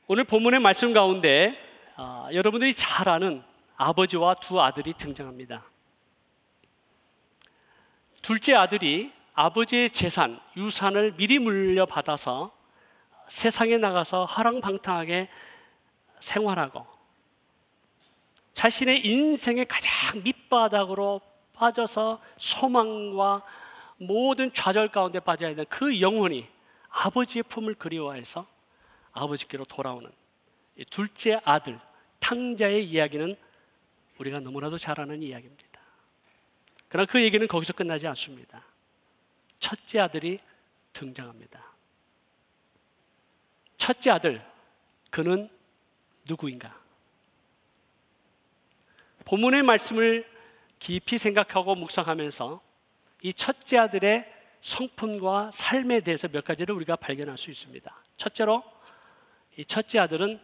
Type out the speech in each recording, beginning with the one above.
오늘 본문의 말씀 가운데 여러분들이 잘 아는 아버지와 두 아들이 등장합니다. 둘째 아들이 아버지의 재산, 유산을 미리 물려받아서 세상에 나가서 허랑방탕하게 생활하고 자신의 인생의 가장 밑바닥으로 빠져서 소망과 모든 좌절 가운데 빠져야 되는 그 영혼이 아버지의 품을 그리워해서 아버지께로 돌아오는 이 둘째 아들 탕자의 이야기는 우리가 너무나도 잘 아는 이야기입니다. 그러나 그 얘기는 거기서 끝나지 않습니다. 첫째 아들이 등장합니다. 첫째 아들, 그는 누구인가? 본문의 말씀을 깊이 생각하고 묵상하면서 이 첫째 아들의 성품과 삶에 대해서 몇 가지를 우리가 발견할 수 있습니다. 첫째로 이 첫째 아들은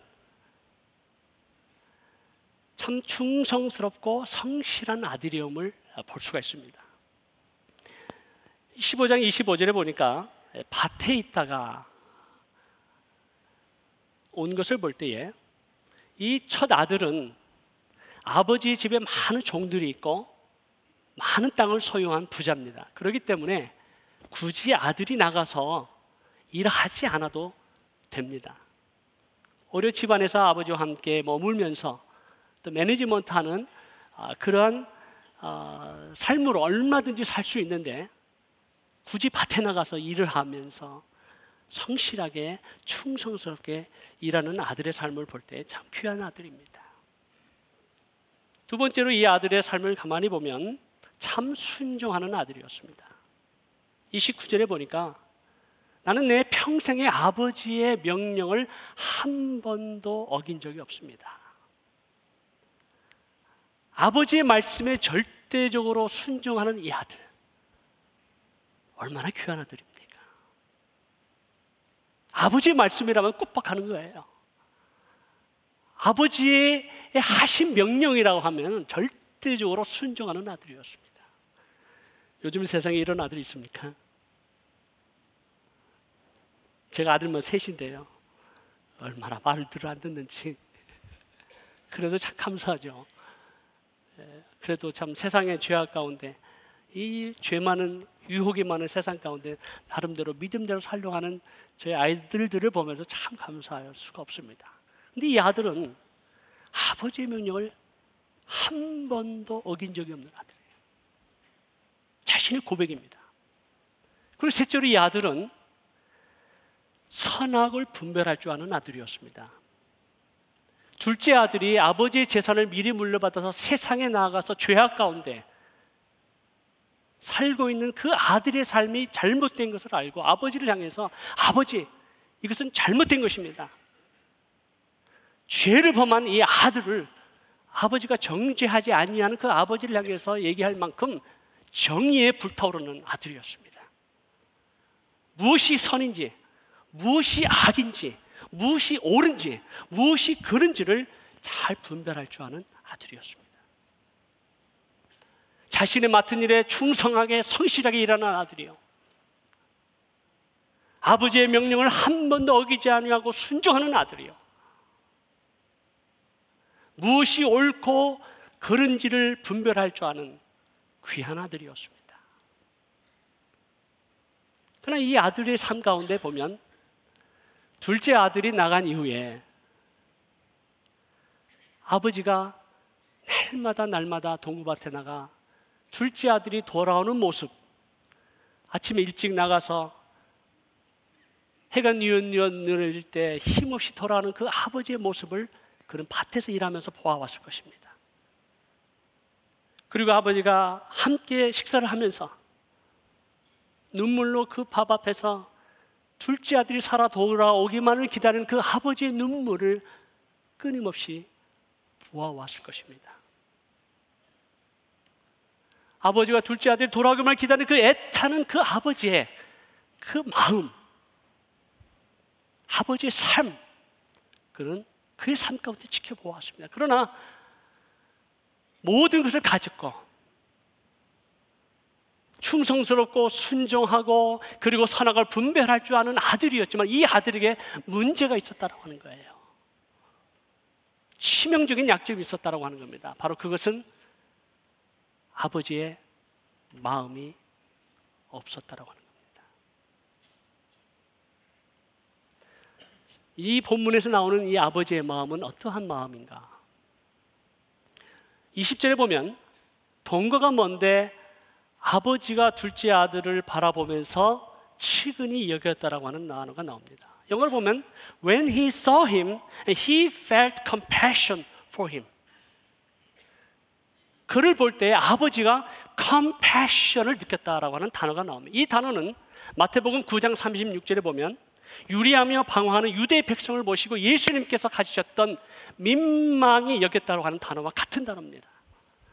참 충성스럽고 성실한 아들이옴을 볼 수가 있습니다. 15장 25절에 보니까 밭에 있다가 온 것을 볼 때에 이 첫 아들은 아버지 집에 많은 종들이 있고 많은 땅을 소유한 부자입니다. 그렇기 때문에 굳이 아들이 나가서 일하지 않아도 됩니다. 오히려 집안에서 아버지와 함께 머물면서 또 매니지먼트하는 그러한 삶으로 얼마든지 살 수 있는데 굳이 밭에 나가서 일을 하면서 성실하게 충성스럽게 일하는 아들의 삶을 볼 때 참 귀한 아들입니다. 두 번째로 이 아들의 삶을 가만히 보면 참 순종하는 아들이었습니다. 29절에 보니까 나는 내 평생에 아버지의 명령을 한 번도 어긴 적이 없습니다. 아버지의 말씀에 절대적으로 순종하는 이 아들, 얼마나 귀한 아들입니까? 아버지의 말씀이라면 꾹박하는 거예요. 아버지의 하신 명령이라고 하면 절대적으로 순종하는 아들이었습니다. 요즘 세상에 이런 아들이 있습니까? 제가 아들만 셋인데요, 얼마나 말을 들어 안 듣는지. 그래도 참 감사하죠. 그래도 참 세상의 죄악 가운데, 이 죄 많은, 유혹이 많은 세상 가운데 나름대로 믿음대로 살려고 하는 저희 아이들을 보면서 참 감사할 수가 없습니다. 근데 이 아들은 아버지의 명령을 한 번도 어긴 적이 없는 아들이에요. 자신의 고백입니다. 그리고 셋째로 이 아들은 선악을 분별할 줄 아는 아들이었습니다. 둘째 아들이 아버지의 재산을 미리 물려받아서 세상에 나아가서 죄악 가운데 살고 있는 그 아들의 삶이 잘못된 것을 알고 아버지를 향해서 아버지, 이것은 잘못된 것입니다. 죄를 범한 이 아들을 아버지가 정죄하지 아니하는 그 아버지를 향해서 얘기할 만큼 정의에 불타오르는 아들이었습니다. 무엇이 선인지, 무엇이 악인지, 무엇이 옳은지, 무엇이 그른지를 잘 분별할 줄 아는 아들이었습니다. 자신의 맡은 일에 충성하게 성실하게 일하는 아들이요, 아버지의 명령을 한 번도 어기지 아니하고 순종하는 아들이요, 무엇이 옳고 그른지를 분별할 줄 아는 귀한 아들이었습니다. 그러나 이 아들의 삶 가운데 보면 둘째 아들이 나간 이후에 아버지가 날마다 동구밭에 나가 둘째 아들이 돌아오는 모습, 아침에 일찍 나가서 해가 뉘엿뉘엿 내릴 때 힘없이 돌아오는 그 아버지의 모습을 그는 밭에서 일하면서 보아왔을 것입니다. 그리고 아버지가 함께 식사를 하면서 눈물로 그 밥 앞에서 둘째 아들이 살아 돌아오기만을 기다리는 그 아버지의 눈물을 끊임없이 보아왔을 것입니다. 아버지가 둘째 아들이 돌아오기만을 기다리는 그 애타는 그 아버지의 그 마음, 아버지의 삶, 그는 그의 삶 가운데 지켜보았습니다. 그러나 모든 것을 가졌고 충성스럽고 순종하고 그리고 선악을 분별할 줄 아는 아들이었지만 이 아들에게 문제가 있었다고 하는 거예요. 치명적인 약점이 있었다고 하는 겁니다. 바로 그것은 아버지의 마음이 없었다고 하는 겁니다. 이 본문에서 나오는 이 아버지의 마음은 어떠한 마음인가? 20절에 보면 동거가 먼데 아버지가 둘째 아들을 바라보면서 측은히 여겼다라고 하는 단어가 나옵니다. 영어를 보면 When he saw him, he felt compassion for him. 그를 볼 때 아버지가 compassion을 느꼈다라고 하는 단어가 나옵니다. 이 단어는 마태복음 9장 36절에 보면 유리하며 방황하는 유대 백성을 보시고 예수님께서 가지셨던 민망히 여겼다고 하는 단어와 같은 단어입니다.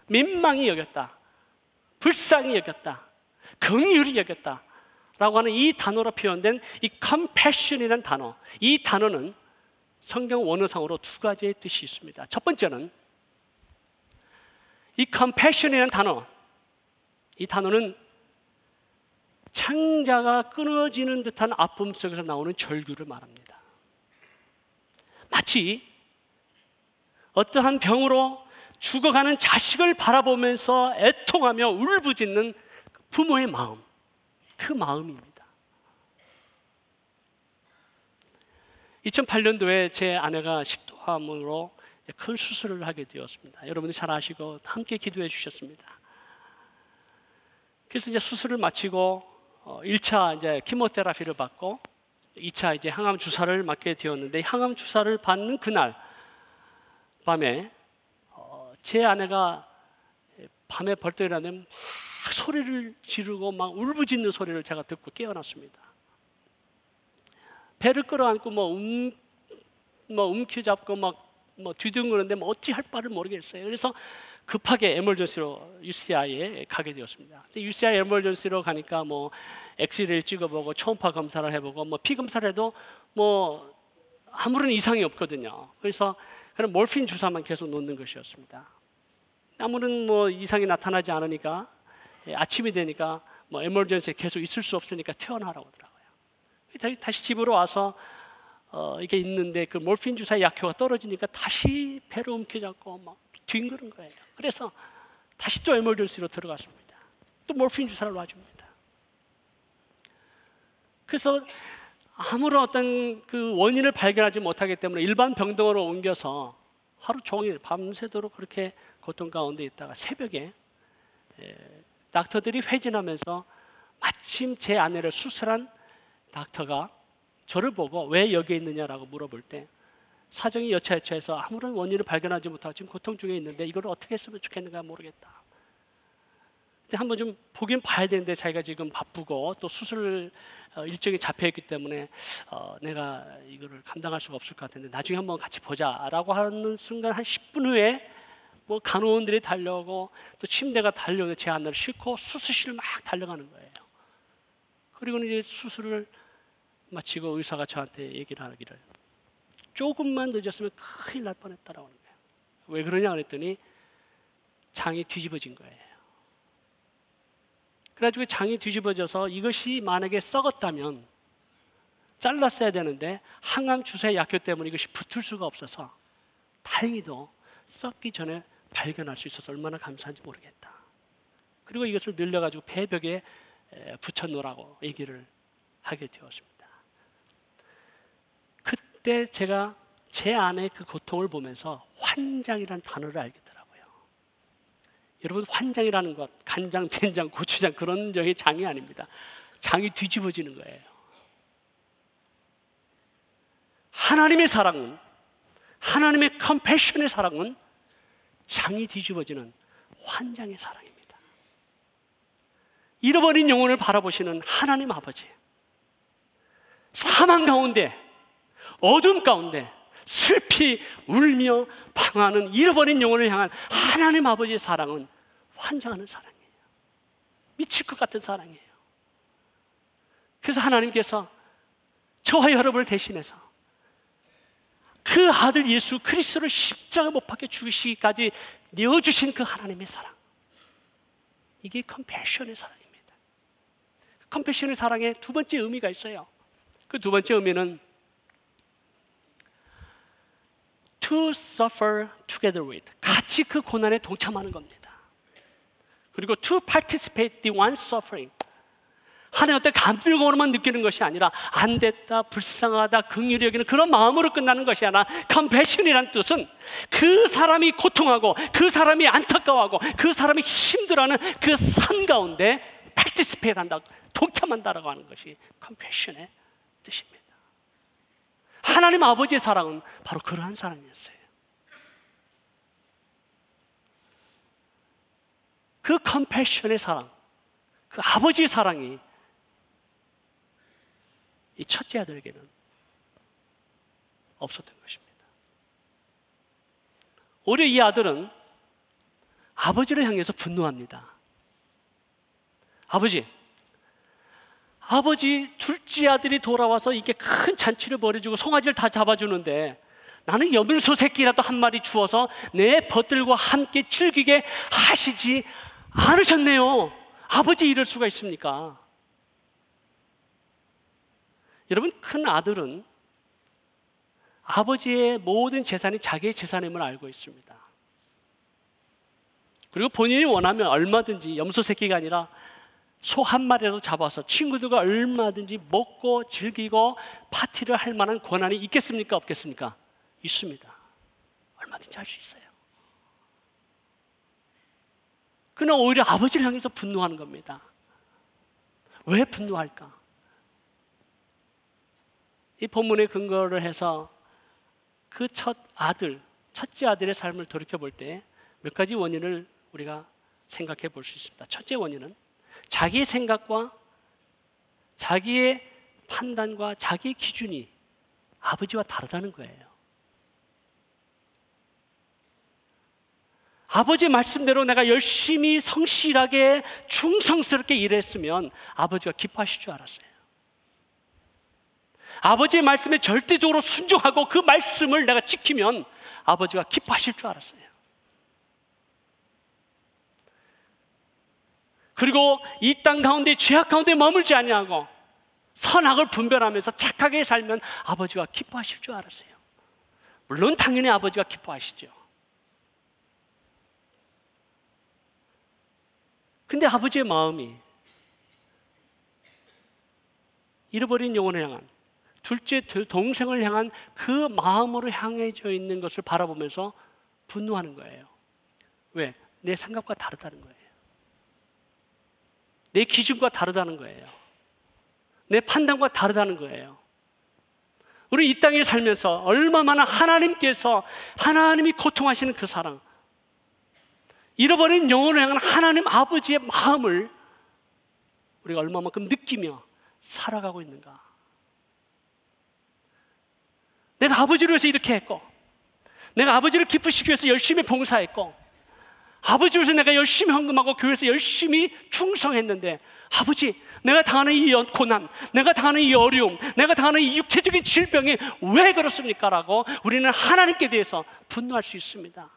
민망히 여겼다, 불쌍히 여겼다, 긍휼히 여겼다 라고 하는 이 단어로 표현된 이 compassion이라는 단어, 이 단어는 성경 원어상으로 두 가지의 뜻이 있습니다. 첫 번째는 이 compassion이라는 단어, 이 단어는 창자가 끊어지는 듯한 아픔 속에서 나오는 절규를 말합니다. 마치 어떠한 병으로 죽어가는 자식을 바라보면서 애통하며 울부짖는 부모의 마음, 그 마음입니다. 2008년도에 제 아내가 식도암으로 큰 수술을 하게 되었습니다. 여러분들 잘 아시고 함께 기도해 주셨습니다. 그래서 이제 수술을 마치고 1차 이제 키모테라피를 받고 2차 이제 항암 주사를 맞게 되었는데, 항암 주사를 받는 그날 밤에 제 아내가 밤에 벌떡 일어나면 막 소리를 지르고 막 울부짖는 소리를 제가 듣고 깨어났습니다. 배를 끌어안고 움켜잡고 막 뒤둥그러는데 어찌 할 바를 모르겠어요. 그래서 급하게 에멀전시로 UCI에 가게 되었습니다. UCI 에멀전시로 가니까 엑스레이를 찍어보고 초음파 검사를 해보고 피 검사를 해도 아무런 이상이 없거든요. 그래서 그런 몰핀 주사만 계속 놓는 것이었습니다. 아무런 이상이 나타나지 않으니까 아침이 되니까 에멀전시에 계속 있을 수 없으니까 퇴원하라고 하더라고요. 다시 집으로 와서 이게 있는데 그 몰핀 주사의 약효가 떨어지니까 다시 배를 움켜잡고 막 뒹그는 거예요. 그래서 다시 또 에멀전시로 들어갔습니다. 또 몰핀 주사를 놔줍니다. 그래서 아무런 어떤 그 원인을 발견하지 못하기 때문에 일반 병동으로 옮겨서 하루 종일 밤새도록 그렇게 고통 가운데 있다가 새벽에 닥터들이 회진하면서 마침 제 아내를 수술한 닥터가 저를 보고 왜 여기 있느냐라고 물어볼 때 사정이 여차여차해서 아무런 원인을 발견하지 못하고 지금 고통 중에 있는데 이걸 어떻게 했으면 좋겠는가 모르겠다. 근데 한번 좀 보긴 봐야 되는데 자기가 지금 바쁘고 또 수술 일정이 잡혀있기 때문에 내가 이거를 감당할 수가 없을 것 같은데 나중에 한번 같이 보자라고 하는 순간 한 10분 후에 간호원들이 달려오고 또 침대가 달려오고 제 아내를 싣고 수술실 막 달려가는 거예요. 그리고 이제 수술을 마치고 의사가 저한테 얘기를 하기를 조금만 늦었으면 큰일 날 뻔했다라고 하는 거예요. 왜 그러냐 그랬더니 장이 뒤집어진 거예요. 그래가지고 장이 뒤집어져서 이것이 만약에 썩었다면 잘랐어야 되는데 항암 주사의 약효 때문에 이것이 붙을 수가 없어서 다행히도 썩기 전에 발견할 수 있어서 얼마나 감사한지 모르겠다. 그리고 이것을 늘려가지고 배벽에 붙여놓으라고 얘기를 하게 되었습니다. 그때 제가 제 아내의 그 고통을 보면서 환장이라는 단어를 알게 되더라고요. 여러분, 환장이라는 것, 간장, 된장, 고추장 그런 종의 장이 아닙니다. 장이 뒤집어지는 거예요. 하나님의 사랑은, 하나님의 컴패션의 사랑은 장이 뒤집어지는 환장의 사랑입니다. 잃어버린 영혼을 바라보시는 하나님 아버지, 사망 가운데, 어둠 가운데 슬피 울며 방황하는 잃어버린 영혼을 향한 하나님 아버지의 사랑은 환장하는 사랑이에요. 미칠 것 같은 사랑이에요. 그래서 하나님께서 저와 여러분을 대신해서 그 아들 예수 그리스도를 십자가 못 박혀 죽이시기까지 내어주신 그 하나님의 사랑, 이게 컴패션의 사랑입니다. 컴패션의 사랑에 두 번째 의미가 있어요. 그 두 번째 의미는 to suffer together with, 같이 그 고난에 동참하는 겁니다. 그리고 to participate the one suffering, 하나님 어떤 감질고로만 느끼는 것이 아니라 안 됐다, 불쌍하다, 긍휼히 여기는 그런 마음으로 끝나는 것이 아니라 compassion이라는 뜻은 그 사람이 고통하고 그 사람이 안타까워하고 그 사람이 힘들어하는 그 삶 가운데 participate 한다, 동참한다라고 하는 것이 compassion의 뜻입니다. 하나님 아버지의 사랑은 바로 그러한 사랑이었어요. 그 compassion의 사랑, 그 아버지의 사랑이 이 첫째 아들에게는 없었던 것입니다. 오히려 이 아들은 아버지를 향해서 분노합니다. 아버지 둘째 아들이 돌아와서 이게 큰 잔치를 벌여주고 송아지를 다 잡아주는데 나는 염소 새끼라도 한 마리 주어서 내 벗들과 함께 즐기게 하시지 않으셨네요. 아버지 이럴 수가 있습니까? 여러분, 큰 아들은 아버지의 모든 재산이 자기의 재산임을 알고 있습니다. 그리고 본인이 원하면 얼마든지 염소 새끼가 아니라 소 한 마리라도 잡아서 친구들과 얼마든지 먹고 즐기고 파티를 할 만한 권한이 있겠습니까? 없겠습니까? 있습니다. 얼마든지 할 수 있어요. 그러나 오히려 아버지를 향해서 분노하는 겁니다. 왜 분노할까? 이 본문의 근거를 해서 그 첫째 아들의 삶을 돌이켜볼 때 몇 가지 원인을 우리가 생각해 볼 수 있습니다. 첫째 원인은 자기의 생각과 자기의 판단과 자기의 기준이 아버지와 다르다는 거예요. 아버지의 말씀대로 내가 열심히 성실하게 충성스럽게 일했으면 아버지가 기뻐하실 줄 알았어요. 아버지의 말씀에 절대적으로 순종하고 그 말씀을 내가 지키면 아버지가 기뻐하실 줄 알았어요. 그리고 이 땅 가운데 죄악 가운데 머물지 아니하고 선악을 분별하면서 착하게 살면 아버지가 기뻐하실 줄 알았어요. 물론 당연히 아버지가 기뻐하시죠. 근데 아버지의 마음이 잃어버린 영혼을 향한, 둘째 동생을 향한 그 마음으로 향해져 있는 것을 바라보면서 분노하는 거예요. 왜? 내 생각과 다르다는 거예요. 내 기준과 다르다는 거예요. 내 판단과 다르다는 거예요. 우리 이 땅에 살면서 얼마나 하나님이 고통하시는 그 사랑, 잃어버린 영혼을 향한 하나님 아버지의 마음을 우리가 얼마만큼 느끼며 살아가고 있는가. 내가 아버지를 위해서 이렇게 했고, 내가 아버지를 기쁘시키기 위해서 열심히 봉사했고, 아버지를 위해서 내가 열심히 헌금하고 교회에서 열심히 충성했는데, 아버지, 내가 당하는 이 고난, 내가 당하는 이 어려움, 내가 당하는 이 육체적인 질병이 왜 그렇습니까? 라고 우리는 하나님께 대해서 분노할 수 있습니다.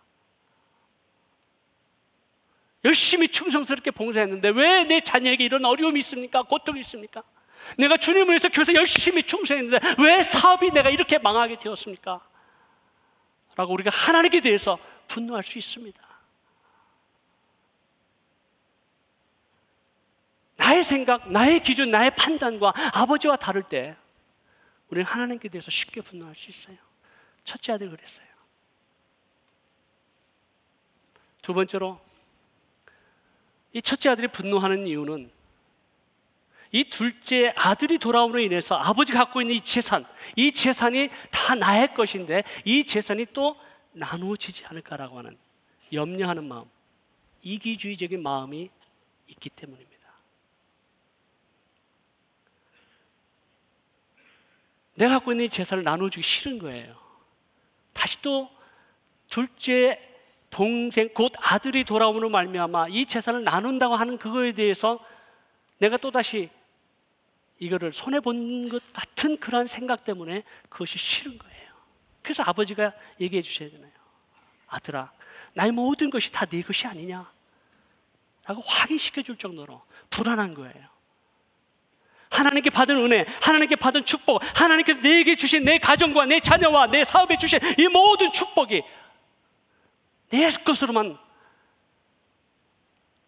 열심히 충성스럽게 봉사했는데 왜 내 자녀에게 이런 어려움이 있습니까? 고통이 있습니까? 내가 주님을 위해서 교회에서 열심히 충성했는데 왜 사업이 내가 이렇게 망하게 되었습니까? 라고 우리가 하나님께 대해서 분노할 수 있습니다. 나의 생각, 나의 기준, 나의 판단과 아버지와 다를 때 우리는 하나님께 대해서 쉽게 분노할 수 있어요. 첫째 아들 그랬어요. 두 번째로, 이 첫째 아들이 분노하는 이유는 이 둘째 아들이 돌아옴으로 인해서 아버지가 갖고 있는 이 재산이 다 나의 것인데 이 재산이 또 나누어지지 않을까라고 하는 염려하는 마음, 이기주의적인 마음이 있기 때문입니다. 내가 갖고 있는 이 재산을 나눠주기 싫은 거예요. 다시 또 둘째 동생, 곧 아들이 돌아옴으로 말미암아 이 재산을 나눈다고 하는 그거에 대해서 내가 또다시 이거를 손해본 것 같은 그런 생각 때문에 그것이 싫은 거예요. 그래서 아버지가 얘기해 주셔야 되나요? 아들아, 나의 모든 것이 다 네 것이 아니냐? 라고 확인시켜 줄 정도로 불안한 거예요. 하나님께 받은 은혜, 하나님께 받은 축복, 하나님께서 내게 주신 내 가정과 내 자녀와 내 사업에 주신 이 모든 축복이 내 것으로만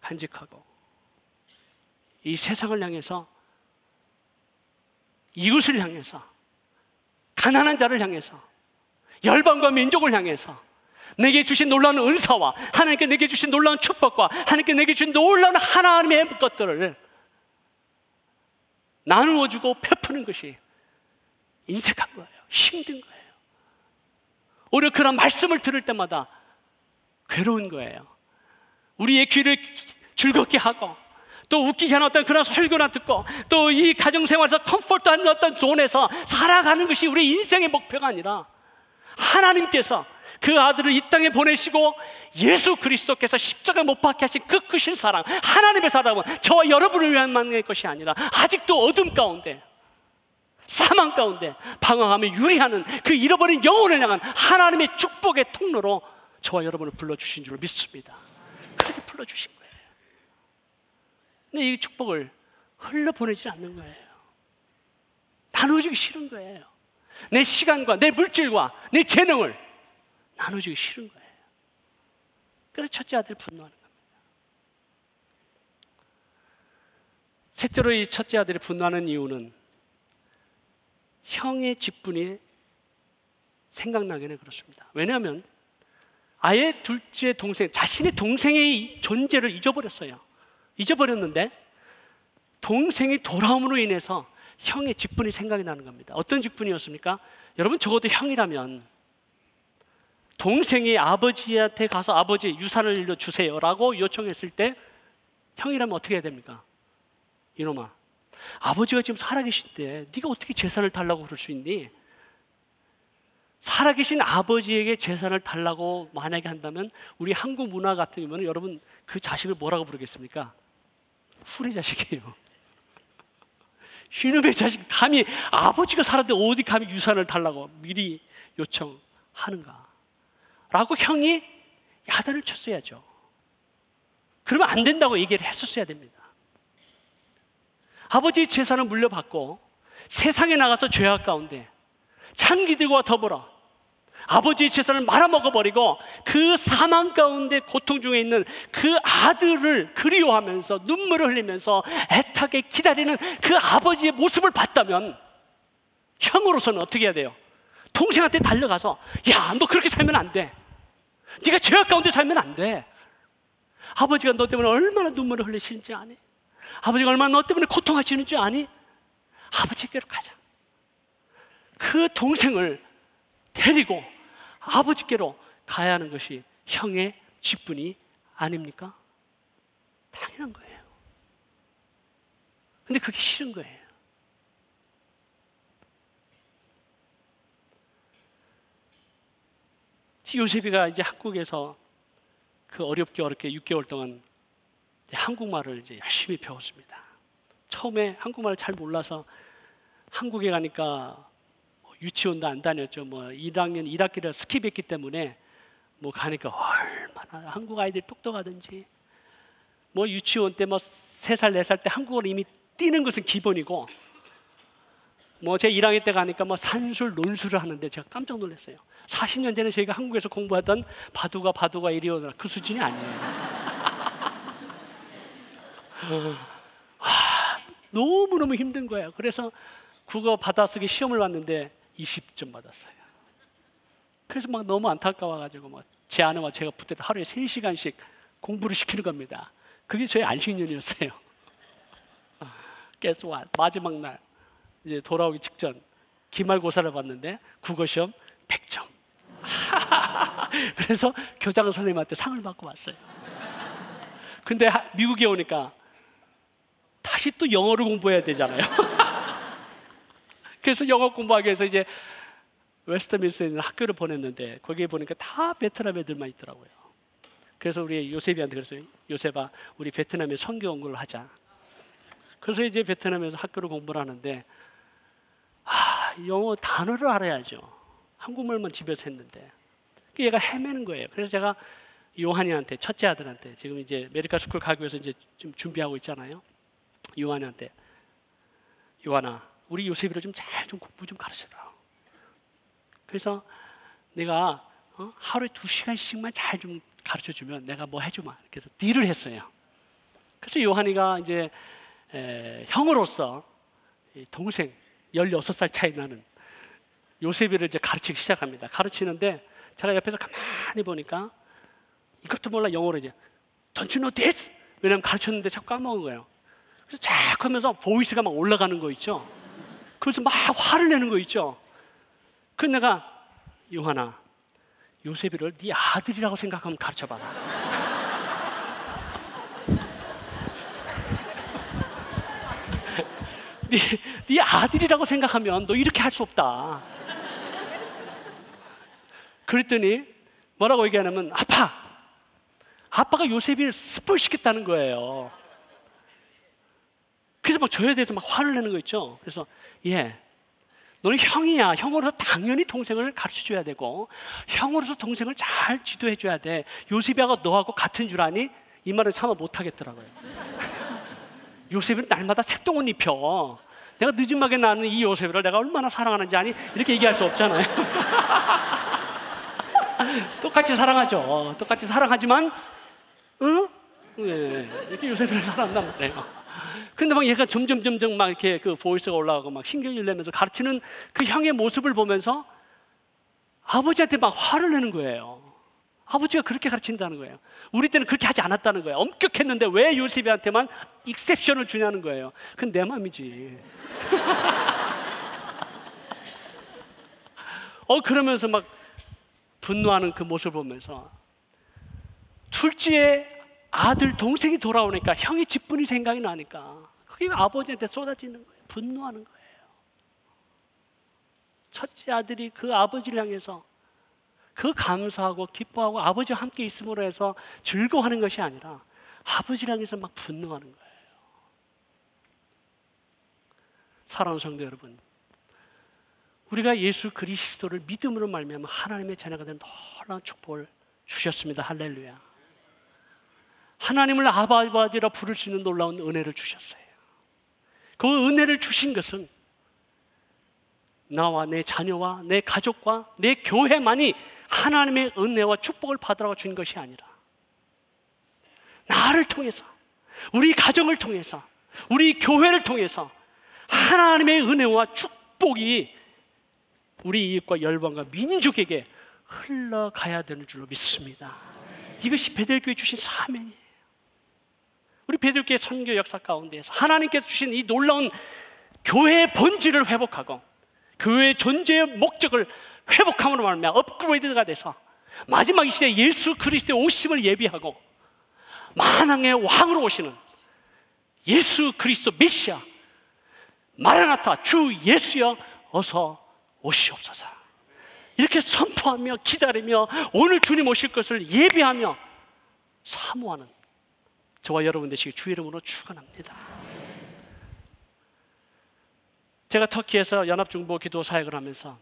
간직하고 이 세상을 향해서, 이웃을 향해서, 가난한 자를 향해서, 열방과 민족을 향해서 내게 주신 놀라운 은사와 하나님께 내게 주신 놀라운 축복과 하나님께 내게 주신 놀라운 하나님의 것들을 나누어주고 베푸는 것이 인색한 거예요. 힘든 거예요. 오히려 그런 말씀을 들을 때마다 괴로운 거예요. 우리의 귀를 즐겁게 하고 또 웃기게 하는 어떤 그런 설교나 듣고 또 이 가정생활에서 컴포트한 어떤 존에서 살아가는 것이 우리 인생의 목표가 아니라 하나님께서 그 아들을 이 땅에 보내시고 예수 그리스도께서 십자가에 못 박게 하신 그 크신 사랑, 하나님의 사랑은 저와 여러분을 위한만의 것이 아니라 아직도 어둠 가운데, 사망 가운데 방황하며 유리하는 그 잃어버린 영혼을 향한 하나님의 축복의 통로로 저와 여러분을 불러주신 줄 믿습니다. 그렇게 불러주신 거예요. 근데 이 축복을 흘려보내지 않는 거예요. 나눠주기 싫은 거예요. 내 시간과 내 물질과 내 재능을 나눠주기 싫은 거예요. 그래서 첫째 아들이 분노하는 겁니다. 셋째로 이 첫째 아들이 분노하는 이유는 형의 직분이 생각나기는 그렇습니다. 왜냐하면 아예 둘째 동생, 자신의 동생의 존재를 잊어버렸어요. 잊어버렸는데 동생이 돌아옴으로 인해서 형의 직분이 생각이 나는 겁니다. 어떤 직분이었습니까? 여러분, 적어도 형이라면 동생이 아버지한테 가서 아버지 유산을 일러주세요 라고 요청했을 때 형이라면 어떻게 해야 됩니까? 이놈아, 아버지가 지금 살아계신데 네가 어떻게 재산을 달라고 그럴 수 있니? 살아계신 아버지에게 재산을 달라고 만약에 한다면 우리 한국 문화 같은 경우는 여러분 그 자식을 뭐라고 부르겠습니까? 후레 자식이에요. 이놈의 자식, 감히 아버지가 살았는데 어디 감히 유산을 달라고 미리 요청하는가 라고 형이 야단을 쳤어야죠. 그러면 안 된다고 얘기를 했었어야 됩니다. 아버지의 재산을 물려받고 세상에 나가서 죄악 가운데 창기들과 더불어 아버지의 재산을 말아먹어버리고 그 사망 가운데 고통 중에 있는 그 아들을 그리워하면서 눈물을 흘리면서 애타게 기다리는 그 아버지의 모습을 봤다면 형으로서는 어떻게 해야 돼요? 동생한테 달려가서 야, 너 그렇게 살면 안 돼. 네가 죄악 가운데 살면 안 돼. 아버지가 너 때문에 얼마나 눈물을 흘리시는지 아니? 아버지가 얼마나 너 때문에 고통하시는지 아니? 아버지께로 가자. 그 동생을 데리고 아버지께로 가야 하는 것이 형의 직분이 아닙니까? 당연한 거예요. 근데 그게 싫은 거예요. 요셉이가 이제 한국에서 그 어렵게 6개월 동안 한국말을 이제 열심히 배웠습니다. 처음에 한국말을 잘 몰라서 한국에 가니까 유치원도 안 다녔죠. 뭐 1학년 1학기를 스킵했기 때문에 뭐 가니까 얼마나 한국 아이들이 똑똑하든지 뭐 유치원 때 뭐 3살 4살 때 한국어를 이미 뛰는 것은 기본이고 뭐 제 1학년 때 가니까 뭐 산술 논술을 하는데 제가 깜짝 놀랐어요. 40년 전에 저희가 한국에서 공부하던 바두가 이리 오더라 그 수준이 아니에요. 너무너무 힘든 거예요. 그래서 국어 받아쓰기 시험을 봤는데 20점 받았어요. 그래서 막 너무 안타까워가지고 뭐 제 아내와 제가 그때 하루에 3시간씩 공부를 시키는 겁니다. 그게 저의 안식년이었어요. Guess what? 마지막 날 이제 돌아오기 직전 기말고사를 봤는데 국어 시험 100점. 그래서 교장 선생님한테 상을 받고 왔어요. 근데 미국에 오니까 다시 또 영어를 공부해야 되잖아요. 그래서 영어 공부하기 위해서 이제 웨스트민스터에 있는 학교를 보냈는데 거기에 보니까 다 베트남 애들만 있더라고요. 그래서 우리 요셉이한테 그랬어요. 요셉아, 우리 베트남에 선교 연구를 하자. 그래서 이제 베트남에서 학교를 공부를 하는데 영어 단어를 알아야죠. 한국말만 집에서 했는데 얘가 헤매는 거예요. 그래서 제가 요한이한테, 첫째 아들한테 지금 이제 메디컬 스쿨 가기 위해서 이제 좀 준비하고 있잖아요. 요한이한테 요한아, 우리 요셉이를 좀 잘 좀 공부 좀 가르쳐라. 그래서 내가 하루에 2시간씩만 잘 좀 가르쳐주면 내가 뭐 해주마. 그래서 딜을 했어요. 그래서 요한이가 이제 형으로서 동생 16살 차이 나는 요셉이를 이제 가르치기 시작합니다. 가르치는데 제가 옆에서 가만히 보니까 이것도 몰라 영어로 이제 Don't you know this? 왜냐면 가르쳤는데 자꾸 까먹은 거예요. 그래서 자꾸 하면서 보이스가 막 올라가는 거 있죠. 그래서 막 화를 내는 거 있죠. 그래서 내가 요한아, 요셉이를 네 아들이라고 생각하면 가르쳐봐라. 네 아들이라고 생각하면 너 이렇게 할 수 없다. 그랬더니 뭐라고 얘기하냐면 아빠가 요셉이를 스포일시켰다는 거예요. 그래서 막 저에 대해서 막 화를 내는 거 있죠. 그래서 너는 형이야. 형으로서 당연히 동생을 가르쳐줘야 되고 형으로서 동생을 잘 지도해줘야 돼. 요셉이가 너하고 같은 줄 아니? 이 말을 참아 못하겠더라고요. 요셉은 날마다 색동옷 입혀. 내가 늦은막에 낳는 이 요셉을 내가 얼마나 사랑하는지 아니? 이렇게 얘기할 수 없잖아요. 똑같이 사랑하죠. 똑같이 사랑하지만 이렇게 요셉을 사랑한단 말이에요. 근데 막 얘가 점점 막 이렇게 그 보이스가 올라가고 막 신경질 내면서 가르치는 그 형의 모습을 보면서 아버지한테 막 화를 내는 거예요. 아버지가 그렇게 가르친다는 거예요. 우리 때는 그렇게 하지 않았다는 거예요. 엄격했는데 왜 요셉이한테만 익셉션을 주냐는 거예요. 그건 내 맘이지. 그러면서 막 분노하는 그 모습을 보면서 둘째 아들 동생이 돌아오니까 형의 직분이 생각이 나니까 그게 아버지한테 쏟아지는 거예요. 분노하는 거예요. 첫째 아들이 그 아버지를 향해서 그 감사하고 기뻐하고 아버지와 함께 있음으로 해서 즐거워하는 것이 아니라 아버지를 향해서 막 분노하는 거예요. 사랑하는 성도 여러분, 우리가 예수 그리스도를 믿음으로 말미암아 하나님의 자녀가 되는 놀라운 축복을 주셨습니다. 할렐루야. 하나님을 아버지라 부를 수 있는 놀라운 은혜를 주셨어요. 그 은혜를 주신 것은 나와 내 자녀와 내 가족과 내 교회만이 하나님의 은혜와 축복을 받으라고 준 것이 아니라 나를 통해서, 우리 가정을 통해서, 우리 교회를 통해서 하나님의 은혜와 축복이 우리 이웃과 열방과 민족에게 흘러가야 되는 줄로 믿습니다. 이것이 베델교회 주신 사명이에요. 우리 베델교회 선교 역사 가운데에서 하나님께서 주신 이 놀라운 교회의 본질을 회복하고 교회의 존재의 목적을 회복함으로 말미암아 업그레이드가 돼서 마지막 이 시대에 예수 그리스도의 오심을 예비하고 만왕의 왕으로 오시는 예수 그리스도 메시아 마라나타 주 예수여 어서 오시옵소서. 이렇게 선포하며 기다리며 오늘 주님 오실 것을 예비하며 사모하는 저와 여러분 되시기 주의 이름으로 축원합니다. 제가 터키에서 연합중보 기도 사역을 하면서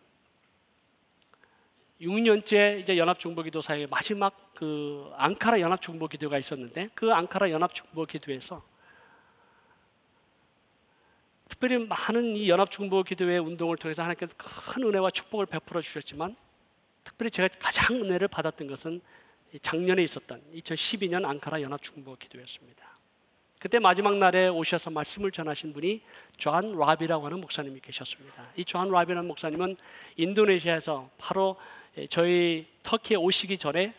6년째 이제 연합중보 기도 사역의 마지막 그 앙카라 연합중보 기도가 있었는데 그 앙카라 연합중보 기도에서 특별히 많은 이 연합중보 기도회 운동을 통해서 하나님께서 큰 은혜와 축복을 베풀어 주셨지만 특별히 제가 가장 은혜를 받았던 것은 작년에 있었던 2012년 앙카라 연합중보 기도였습니다. 그때 마지막 날에 오셔서 말씀을 전하신 분이 존 라비라고 하는 목사님이 계셨습니다. 이 존 라비라는 목사님은 인도네시아에서 바로 저희 터키에 오시기 전에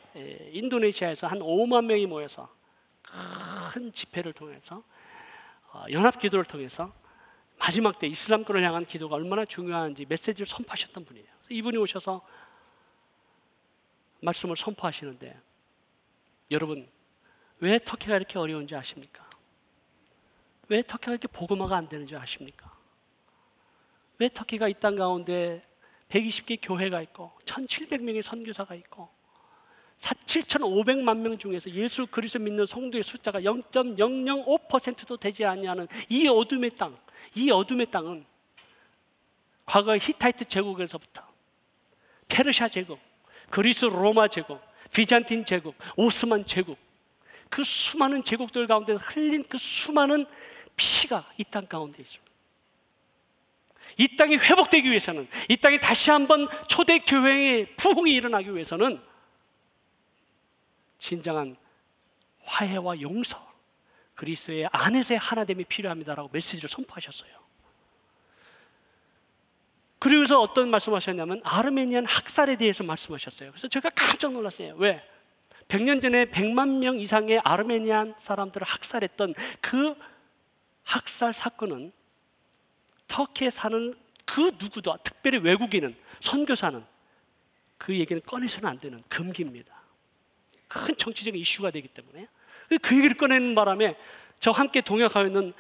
인도네시아에서 한 5만 명이 모여서 큰 집회를 통해서 연합기도를 통해서 마지막 때 이슬람권을 향한 기도가 얼마나 중요한지 메시지를 선포하셨던 분이에요. 이분이 오셔서 말씀을 선포하시는데 여러분 왜 터키가 이렇게 어려운지 아십니까? 왜 터키가 이렇게 복음화가 안 되는지 아십니까? 왜 터키가 이 땅 가운데 120개 교회가 있고 1700명의 선교사가 있고 7,500만 명 중에서 예수 그리스도 믿는 성도의 숫자가 0.005%도 되지 아니하는 이 어둠의 땅, 이 어둠의 땅은 과거 히타이트 제국에서부터 페르시아 제국, 그리스 로마 제국, 비잔틴 제국, 오스만 제국, 그 수많은 제국들 가운데 흘린 그 수많은 피가 이 땅 가운데 있습니다. 이 땅이 회복되기 위해서는, 이 땅에 다시 한번 초대교회의 부흥이 일어나기 위해서는 진정한 화해와 용서, 그리스도의 안에서의 하나됨이 필요합니다라고 메시지를 선포하셨어요. 그리고서 어떤 말씀하셨냐면 아르메니안 학살에 대해서 말씀하셨어요. 그래서 제가 깜짝 놀랐어요. 왜? 100년 전에 100만 명 이상의 아르메니안 사람들을 학살했던 그 학살 사건은 터키에 사는 그 누구도, 특별히 외국인은, 선교사는 그 얘기는 꺼내서는 안 되는 금기입니다. 큰 정치적인 이슈가 되기 때문에. 그 얘기를 꺼내는 바람에 저와 함께 동역하고 있는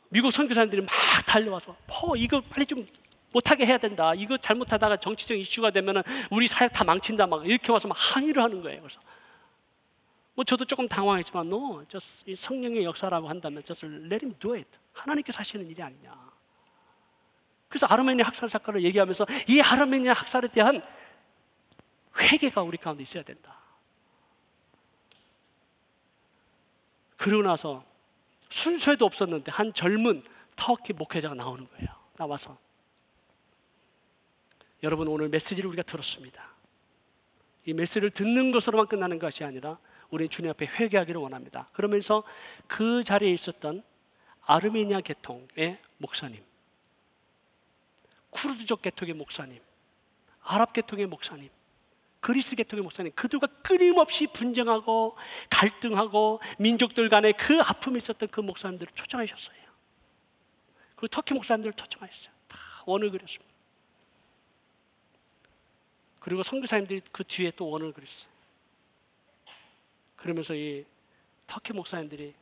미국 선교사님들이 막 달려와서 이거 빨리 좀 못하게 해야 된다. 이거 잘못하다가 정치적 이슈가 되면 우리 사역 다 망친다. 막 이렇게 와서 막 항의를 하는 거예요. 그래서 저도 조금 당황했지만 이 성령의 역사라고 한다면 just let him do it. 하나님께서 하시는 일이 아니냐. 그래서 아르메니아 학살 사건을 얘기하면서 이 아르메니아 학살에 대한 회개가 우리 가운데 있어야 된다. 그러고 나서 순서에도 없었는데 한 젊은 터키 목회자가 나오는 거예요. 나와서 여러분, 오늘 메시지를 우리가 들었습니다. 이 메시지를 듣는 것으로만 끝나는 것이 아니라 우리 주님 앞에 회개하기를 원합니다. 그러면서 그 자리에 있었던 아르메니아 계통의 목사님, 쿠르드족 계통의 목사님, 아랍 계통의 목사님, 그리스 계통의 목사님, 그들과 끊임없이 분쟁하고 갈등하고 민족들 간에 그 아픔이 있었던 그 목사님들을 초청하셨어요. 그리고 터키 목사님들을 초청하셨어요. 다 원을 그렸습니다. 그리고 선교사님들이 그 뒤에 또 원을 그렸어요. 그러면서 이 터키 목사님들이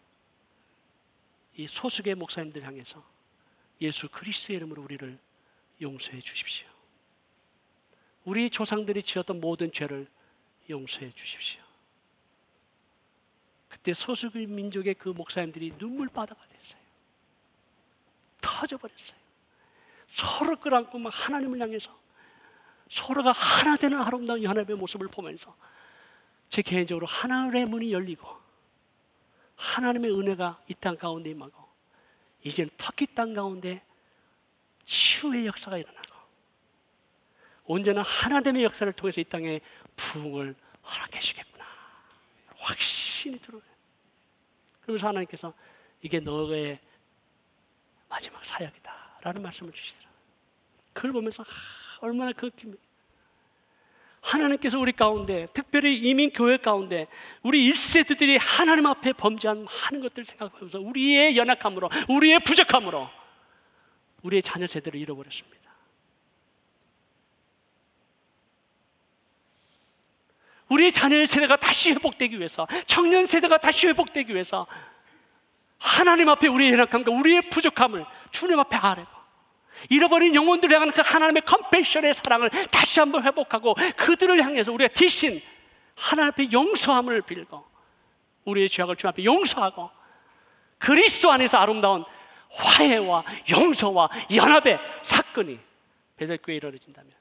이 소수계 목사님들 향해서 예수 그리스도의 이름으로 우리를 용서해 주십시오. 우리 조상들이 지었던 모든 죄를 용서해 주십시오. 그때 소수계 민족의 그 목사님들이 눈물바다가 됐어요. 터져버렸어요. 서로 끌어안고 막 하나님을 향해서 서로가 하나 되는 아름다운 연합의 모습을 보면서 제 개인적으로 하나님의 문이 열리고 하나님의 은혜가 이 땅 가운데 임하고 이제는 터키 땅 가운데 치유의 역사가 일어나고 언제나 하나됨의 역사를 통해서 이 땅에 부흥을 허락해 주겠구나 확신이 들어요. 그러면서 하나님께서 이게 너의 마지막 사역이다 라는 말씀을 주시더라고요. 그걸 보면서 얼마나 그 하나님께서 우리 가운데, 특별히 이민교회 가운데 우리 1세대들이 하나님 앞에 범죄한 많은 것들을 생각하면서 우리의 연약함으로, 우리의 부족함으로 우리의 자녀 세대를 잃어버렸습니다. 우리의 자녀 세대가 다시 회복되기 위해서, 청년 세대가 다시 회복되기 위해서 하나님 앞에 우리의 연약함과 우리의 부족함을 주님 앞에 아뢰고 잃어버린 영혼들을 향한 그 하나님의 컴패션의 사랑을 다시 한번 회복하고 그들을 향해서 우리가 대신 하나님 앞에 용서함을 빌고 우리의 죄악을 주님 앞에 용서하고 그리스도 안에서 아름다운 화해와 용서와 연합의 사건이 베델교회에 이루어진다면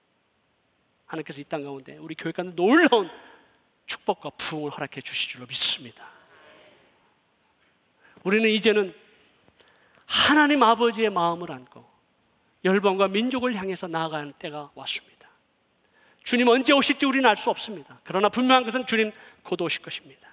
하나님께서 이 땅 가운데 우리 교회 가운데 놀라운 축복과 부흥을 허락해 주실 줄로 믿습니다. 우리는 이제는 하나님 아버지의 마음을 안고 열방과 민족을 향해서 나아가는 때가 왔습니다. 주님 언제 오실지 우리는 알 수 없습니다. 그러나 분명한 것은 주님 곧 오실 것입니다.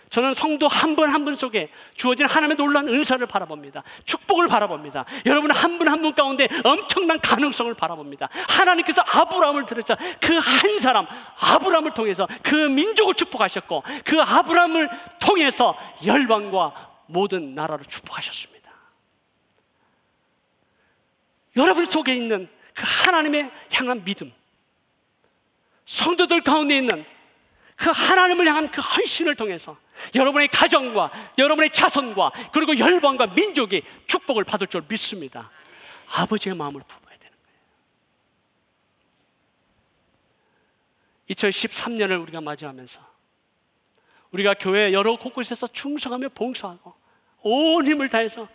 저는 성도 한 분 한 분 속에 주어진 하나님의 놀라운 은사를 바라봅니다. 축복을 바라봅니다. 여러분 한 분 한 분 가운데 엄청난 가능성을 바라봅니다. 하나님께서 아브라함을 들으셔 그 한 사람 아브라함을 통해서 그 민족을 축복하셨고 그 아브라함을 통해서 열방과 모든 나라를 축복하셨습니다. 여러분 속에 있는 그 하나님의 향한 믿음, 성도들 가운데 있는 그 하나님을 향한 그 헌신을 통해서 여러분의 가정과 여러분의 자손과 그리고 열방과 민족이 축복을 받을 줄 믿습니다. 아버지의 마음을 품어야 되는 거예요. 2013년을 우리가 맞이하면서 우리가 교회 여러 곳곳에서 충성하며 봉사하고 온 힘을 다해서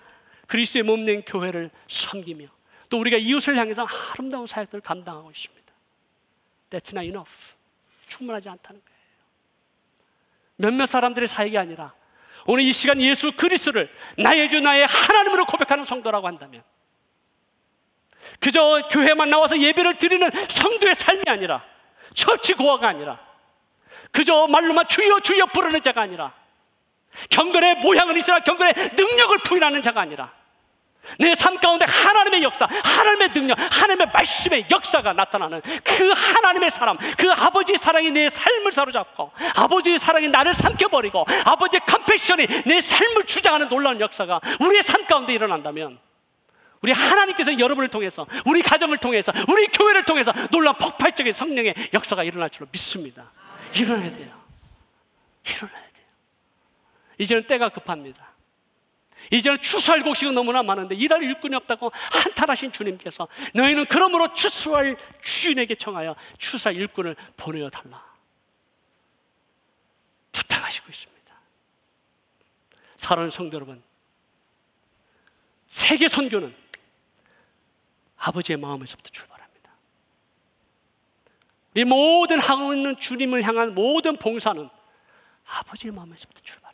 그리스도의 몸된 교회를 섬기며 또 우리가 이웃을 향해서 아름다운 사역들을 감당하고 있습니다. That's not enough. 충분하지 않다는 거예요. 몇몇 사람들의 사역이 아니라 오늘 이 시간 예수 그리스도를 나의 주 나의 하나님으로 고백하는 성도라고 한다면 그저 교회만 나와서 예배를 드리는 성도의 삶이 아니라, 처치 고아가 아니라, 그저 말로만 주여 주여 부르는 자가 아니라, 경건의 모양은 있으나 경건의 능력을 부인하는 자가 아니라, 내 삶 가운데 하나님의 역사, 하나님의 능력, 하나님의 말씀의 역사가 나타나는 그 하나님의 사람, 그 아버지의 사랑이 내 삶을 사로잡고, 아버지의 사랑이 나를 삼켜버리고, 아버지의 컴패션이 내 삶을 주장하는 놀라운 역사가 우리의 삶 가운데 일어난다면, 우리 하나님께서 여러분을 통해서, 우리 가정을 통해서, 우리 교회를 통해서 놀라운 폭발적인 성령의 역사가 일어날 줄로 믿습니다. 일어나야 돼요. 일어나야 돼요. 이제는 때가 급합니다. 이제는 추수할 곡식은 너무나 많은데 일할 일꾼이 없다고 한탄하신 주님께서 너희는 그러므로 추수할 주인에게 청하여 추수할 일꾼을 보내어 달라 부탁하시고 있습니다. 사랑하는 성도 여러분, 세계 선교는 아버지의 마음에서부터 출발합니다. 우리 모든 하고 있는 주님을 향한 모든 봉사는 아버지의 마음에서부터 출발합니다.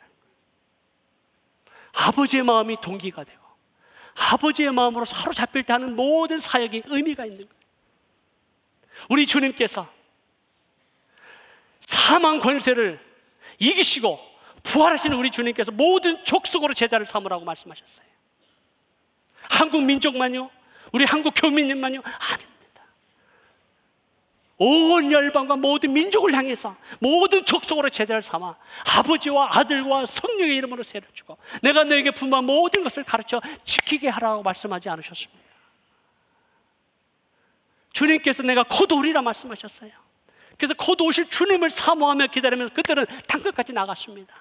아버지의 마음이 동기가 되고, 아버지의 마음으로 사로잡힐 때 하는 모든 사역이 의미가 있는 거예요. 우리 주님께서 사망 권세를 이기시고 부활하시는 우리 주님께서 모든 족속으로 제자를 삼으라고 말씀하셨어요. 한국 민족만요? 우리 한국 교민님만요? 아닙니다. 온 열방과 모든 민족을 향해서 모든 족속으로 제자를 삼아 아버지와 아들과 성령의 이름으로 세를 주고 내가 너에게 분부한 모든 것을 가르쳐 지키게 하라고 말씀하지 않으셨습니까? 주님께서 내가 곧 오리라 말씀하셨어요. 그래서 곧 오실 주님을 사모하며 기다리면서 그들은 땅끝까지 나갔습니다.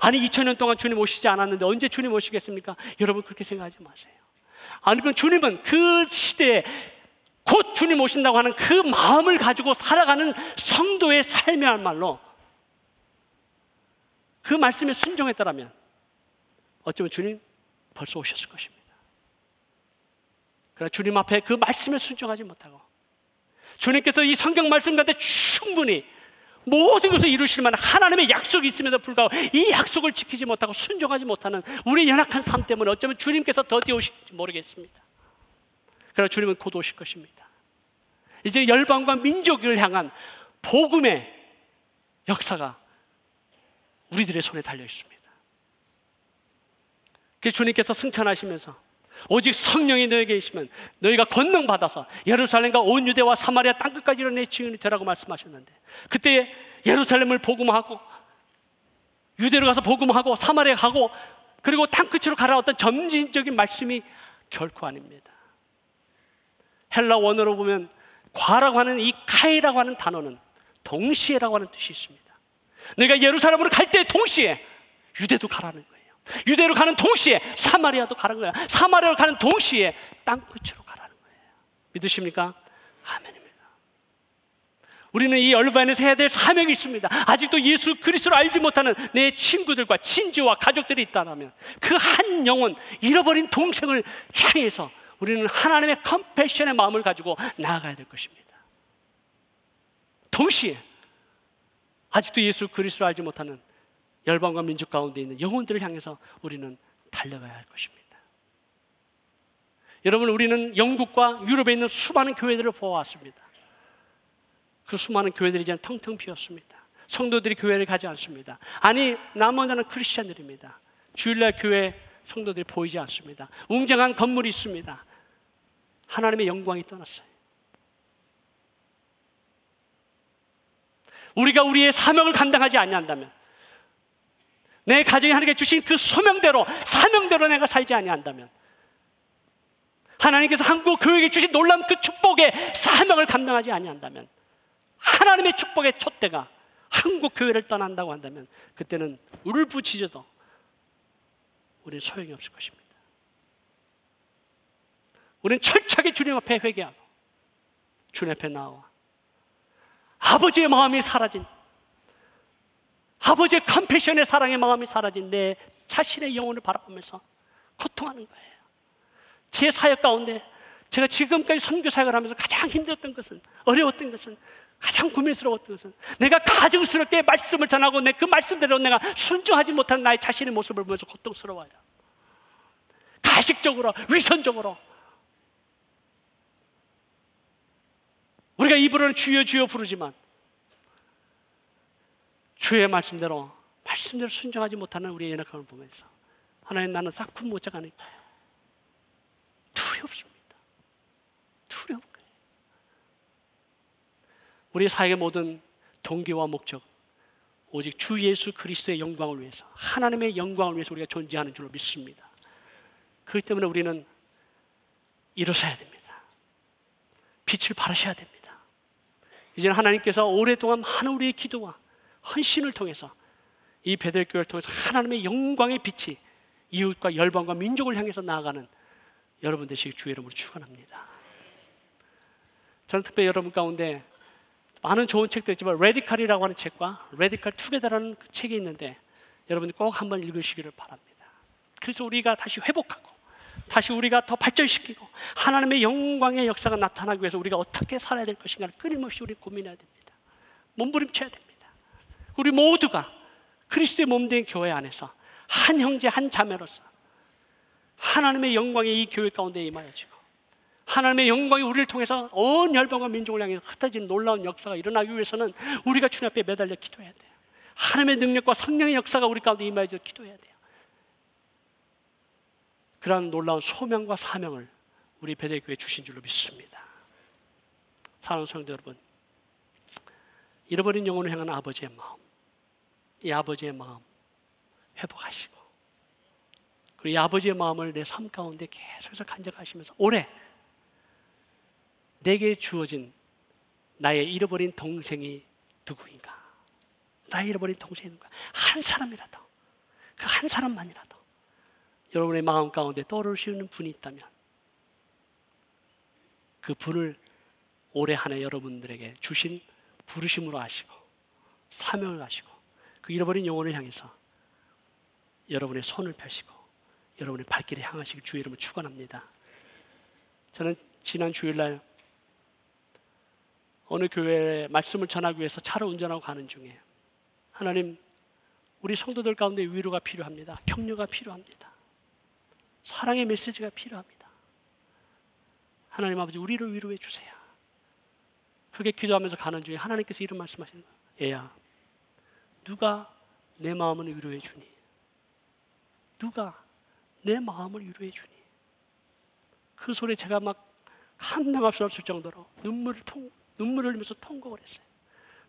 아니 2000년 동안 주님 오시지 않았는데 언제 주님 오시겠습니까? 여러분 그렇게 생각하지 마세요. 아니 그 주님은 그 시대에 곧 주님 오신다고 하는 그 마음을 가지고 살아가는 성도의 삶이야말로 그 말씀에 순종했더라면 어쩌면 주님 벌써 오셨을 것입니다. 그러나 주님 앞에 그 말씀에 순종하지 못하고 주님께서 이 성경 말씀 가운데 충분히 모든 것을 이루실 만한 하나님의 약속이 있음에도 불구하고 이 약속을 지키지 못하고 순종하지 못하는 우리의 연약한 삶 때문에 어쩌면 주님께서 더디어 오실지 모르겠습니다. 그러나 주님은 곧 오실 것입니다. 이제 열방과 민족을 향한 복음의 역사가 우리들의 손에 달려 있습니다. 그래서 주님께서 승천하시면서 오직 성령이 너에게 계시면 너희가 권능받아서 예루살렘과 온 유대와 사마리아 땅끝까지 이르는 내 증인이 되라고 말씀하셨는데 그때 예루살렘을 복음하고 유대로 가서 복음하고 사마리아 가고 그리고 땅끝으로 가라 어떤 점진적인 말씀이 결코 아닙니다. 헬라 원어로 보면 과라고 하는 이 카이라고 하는 단어는 동시에라고 하는 뜻이 있습니다. 너희가 예루살렘으로 갈 때 동시에 유대도 가라는 거예요. 유대로 가는 동시에 사마리아도 가는 거예요. 사마리아로 가는 동시에 땅끝으로 가라는 거예요. 믿으십니까? 아멘입니다. 우리는 이 열반에서 해야 될 사명이 있습니다. 아직도 예수 그리스도를 알지 못하는 내 친구들과 친지와 가족들이 있다면 그 한 영혼, 잃어버린 동생을 향해서 우리는 하나님의 컴패션의 마음을 가지고 나아가야 될 것입니다. 동시에 아직도 예수 그리스도를 알지 못하는 열방과 민족 가운데 있는 영혼들을 향해서 우리는 달려가야 할 것입니다. 여러분, 우리는 영국과 유럽에 있는 수많은 교회들을 보아왔습니다. 그 수많은 교회들이 이제는 텅텅 비었습니다. 성도들이 교회를 가지 않습니다. 아니, 나머지는 크리스찬들입니다. 주일날 교회 성도들이 보이지 않습니다. 웅장한 건물이 있습니다. 하나님의 영광이 떠났어요. 우리가 우리의 사명을 감당하지 아니한다면, 내 가정이 하나님께 주신 그 소명대로 사명대로 내가 살지 아니한다면, 하나님께서 한국 교회에 주신 놀라운 그 축복의 사명을 감당하지 아니한다면, 하나님의 축복의 촛대가 한국 교회를 떠난다고 한다면 그때는 울부짖어도 우리는 소용이 없을 것입니다. 우리는 철저하게 주님 앞에 회개하고 주님 앞에 나와 아버지의 마음이 사라진, 아버지의 컴패션의 사랑의 마음이 사라진 내 자신의 영혼을 바라보면서 고통하는 거예요. 제 사역 가운데 제가 지금까지 선교 사역을 하면서 가장 힘들었던 것은, 어려웠던 것은, 가장 고민스러웠던 것은 내가 가증스럽게 말씀을 전하고 내 그 말씀대로 내가 순종하지 못하는 나의 자신의 모습을 보면서 고통스러워요. 가식적으로, 위선적으로 우리가 입으로는 주여 주여 부르지만 주의 말씀대로 순종하지 못하는 우리의 연약함을 보면서 하나님, 나는 싹품 모자가 아닐까요? 두렵습니다. 두려운 거예요. 우리 사역의 모든 동기와 목적, 오직 주 예수 그리스도의 영광을 위해서, 하나님의 영광을 위해서 우리가 존재하는 줄로 믿습니다. 그렇기 때문에 우리는 일어서야 됩니다. 빛을 발하셔야 됩니다. 이제는 하나님께서 오랫동안 많은 우리의 기도와 헌신을 통해서 이 베델교회를 통해서 하나님의 영광의 빛이 이웃과 열방과 민족을 향해서 나아가는 여러분 되시길 주의 이름으로 축원합니다. 저는 특별히 여러분 가운데 많은 좋은 책도 있지만 레디칼이라고 하는 책과 레디칼 투게더라는 그 책이 있는데 여러분들 꼭 한번 읽으시기를 바랍니다. 그래서 우리가 다시 회복하고 다시 우리가 더 발전시키고 하나님의 영광의 역사가 나타나기 위해서 우리가 어떻게 살아야 될 것인가를 끊임없이 우리 고민해야 됩니다. 몸부림쳐야 됩니다. 우리 모두가 그리스도의 몸된 교회 안에서 한 형제 한 자매로서 하나님의 영광이 이 교회 가운데 임하여지고 하나님의 영광이 우리를 통해서 온 열방과 민족을 향해 흩어진 놀라운 역사가 일어나기 위해서는 우리가 주님 앞에 매달려 기도해야 돼요. 하나님의 능력과 성령의 역사가 우리 가운데 임하여져 기도해야 돼요. 그러한 놀라운 소명과 사명을 우리 베델교회에 주신 줄로 믿습니다. 사랑하는 성도 여러분, 잃어버린 영혼을 향한 아버지의 마음, 이 아버지의 마음 회복하시고, 그리고 이 아버지의 마음을 내 삶 가운데 계속해서 간직하시면서 올해 내게 주어진 나의 잃어버린 동생이 누구인가? 나의 잃어버린 동생이 누구인가? 한 사람이라도, 그 한 사람만이라도 여러분의 마음 가운데 떠오르시는 분이 있다면 그 분을 올해 한 해 여러분들에게 주신 부르심으로 아시고 사명을 아시고 그 잃어버린 영혼을 향해서 여러분의 손을 펴시고 여러분의 발길을 향하시길 주의 이름으로 축원합니다. 저는 지난 주일날 어느 교회에 말씀을 전하기 위해서 차를 운전하고 가는 중에 하나님, 우리 성도들 가운데 위로가 필요합니다. 격려가 필요합니다. 사랑의 메시지가 필요합니다. 하나님 아버지, 우리를 위로해 주세요. 그렇게 기도하면서 가는 중에 하나님께서 이런 말씀하시는 거예요. 애야, 누가 내 마음을 위로해 주니? 누가 내 마음을 위로해 주니? 그 소리에 제가 막 감당할 수 없을 정도로 눈물을 흘리면서 통곡을 했어요.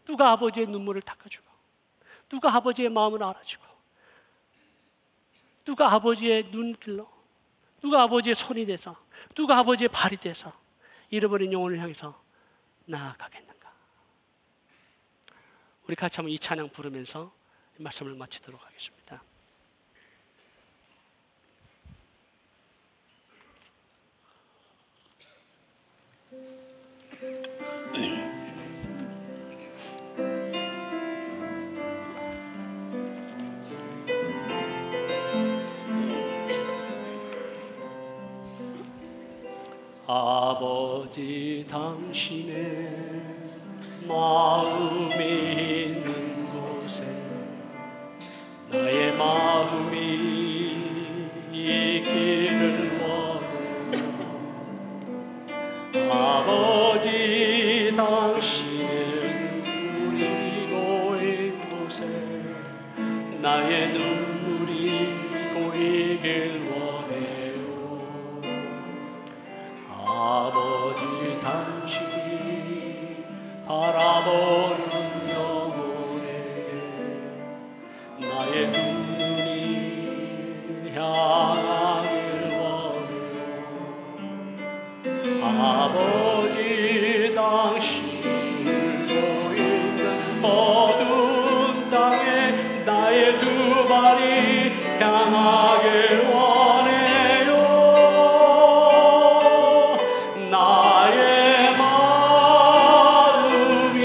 누가 아버지의 눈물을 닦아주고, 누가 아버지의 마음을 알아주고, 누가 아버지의 눈길로, 누가 아버지의 손이 돼서, 누가 아버지의 발이 돼서 잃어버린 영혼을 향해서 나아가겠는가? 우리 같이 한번 이 찬양 부르면서 말씀을 마치도록 하겠습니다. 아버지, 당신의 마음이 있는 곳에 나의 마음이 있기를 원해요. 아버지, 당신의 눈물이 고인 곳에 나의 눈물이 고이길 원해요. 아버지, 당신이 바라보는 영혼에게 나의 눈물이 향하길 원해요. 아버지, 당신을 보이는 어두운 땅에 나의 두 발이 향하길 원해요. 나의 마음이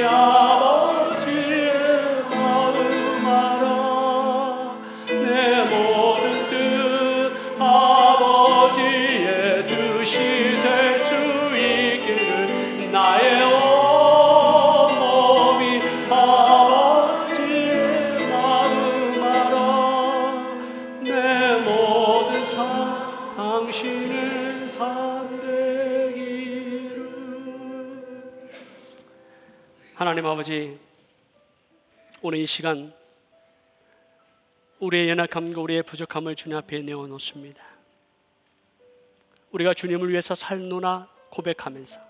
아버지의 마음 알아. 내 모든 뜻 아버지의 뜻이 될 수 있기를 나의 온몸이 아버지의 마음 알아. 아버지, 오늘 이 시간 우리의 연약함과 우리의 부족함을 주님 앞에 내어놓습니다. 우리가 주님을 위해서 살노라 고백하면서,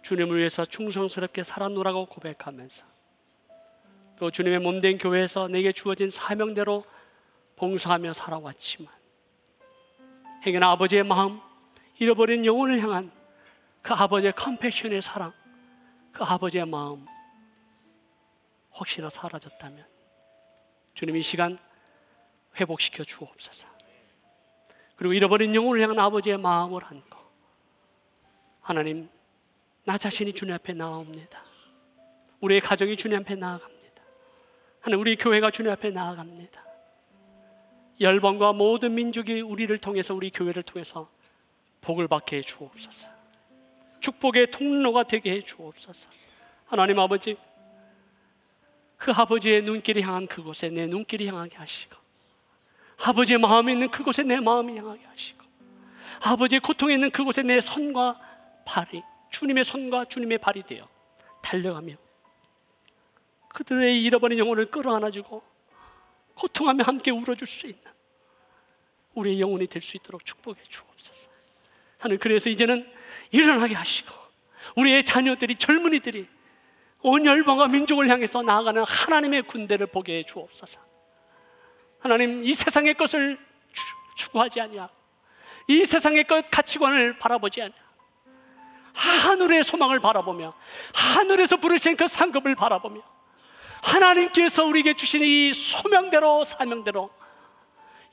주님을 위해서 충성스럽게 살아노라고 고백하면서, 또 주님의 몸된 교회에서 내게 주어진 사명대로 봉사하며 살아왔지만, 행여나 아버지의 마음, 잃어버린 영혼을 향한 그 아버지의 컴패션의 사랑, 그 아버지의 마음 혹시나 사라졌다면 주님 이 시간 회복시켜 주옵소서. 그리고 잃어버린 영혼을 향한 아버지의 마음을 안고, 하나님, 나 자신이 주님 앞에 나아옵니다. 우리의 가정이 주님 앞에 나아갑니다. 하나님, 우리 교회가 주님 앞에 나아갑니다. 열방과 모든 민족이 우리를 통해서, 우리 교회를 통해서 복을 받게 해 주옵소서. 축복의 통로가 되게 해 주옵소서. 하나님 아버지, 그 아버지의 눈길이 향한 그곳에 내 눈길이 향하게 하시고, 아버지의 마음이 있는 그곳에 내 마음이 향하게 하시고, 아버지의 고통에 있는 그곳에 내 손과 발이 주님의 손과 주님의 발이 되어 달려가며 그들의 잃어버린 영혼을 끌어안아주고 고통하며 함께 울어줄 수 있는 우리의 영혼이 될 수 있도록 축복해 주옵소서. 하나님, 그래서 이제는 일어나게 하시고 우리의 자녀들이, 젊은이들이 온 열방과 민족을 향해서 나아가는 하나님의 군대를 보게 해 주옵소서. 하나님, 이 세상의 것을 추구하지 아니하고 이 세상의 것 가치관을 바라보지 아니하고 하늘의 소망을 바라보며 하늘에서 부르신 그 상급을 바라보며 하나님께서 우리에게 주신 이 소명대로, 사명대로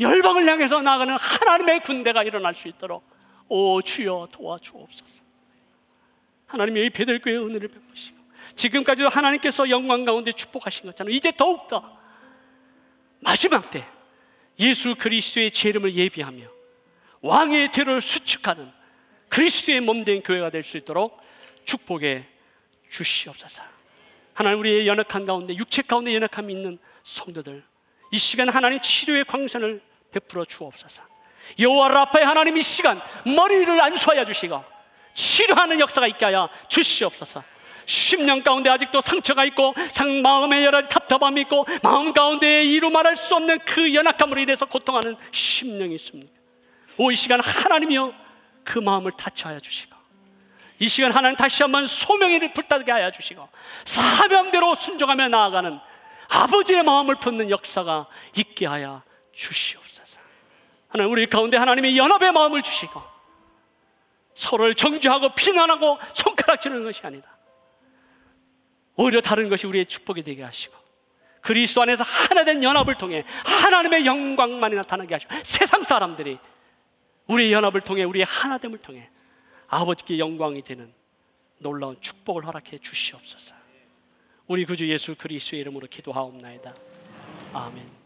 열방을 향해서 나아가는 하나님의 군대가 일어날 수 있도록 오 주여 도와주옵소서. 하나님, 이 베들교회의 은혜를 베푸시고 지금까지도 하나님께서 영광 가운데 축복하신 것처럼 이제 더욱더 마지막 때 예수 그리스도의 제 이름을 예비하며 왕의 대로를 수축하는 그리스도의 몸된 교회가 될 수 있도록 축복해 주시옵소서. 하나님, 우리의 연약한 가운데, 육체 가운데 연약함이 있는 성도들, 이 시간 하나님 치료의 광선을 베풀어 주옵소서. 여호와 라파의 하나님, 이 시간 머리를 안수하여 주시고 치료하는 역사가 있게 하여 주시옵소서. 심령 가운데 아직도 상처가 있고 마음에 여러 가지 답답함이 있고 마음 가운데 이루 말할 수 없는 그 연약함으로 인해서 고통하는 심령이 있습니다. 이 시간 하나님이여 그 마음을 타치하여 주시고, 이 시간 하나님 다시 한번 소명을 불타게 하여 주시고 사명대로 순종하며 나아가는 아버지의 마음을 품는 역사가 있게 하여 주시옵소서. 하나님, 우리 가운데 하나님의 연합의 마음을 주시고 서로를 정죄하고 비난하고 손가락질하는 것이 아니라 오히려 다른 것이 우리의 축복이 되게 하시고 그리스도 안에서 하나된 연합을 통해 하나님의 영광만이 나타나게 하시고 세상 사람들이 우리의 연합을 통해, 우리의 하나됨을 통해 아버지께 영광이 되는 놀라운 축복을 허락해 주시옵소서. 우리 구주 예수 그리스도의 이름으로 기도하옵나이다. 아멘.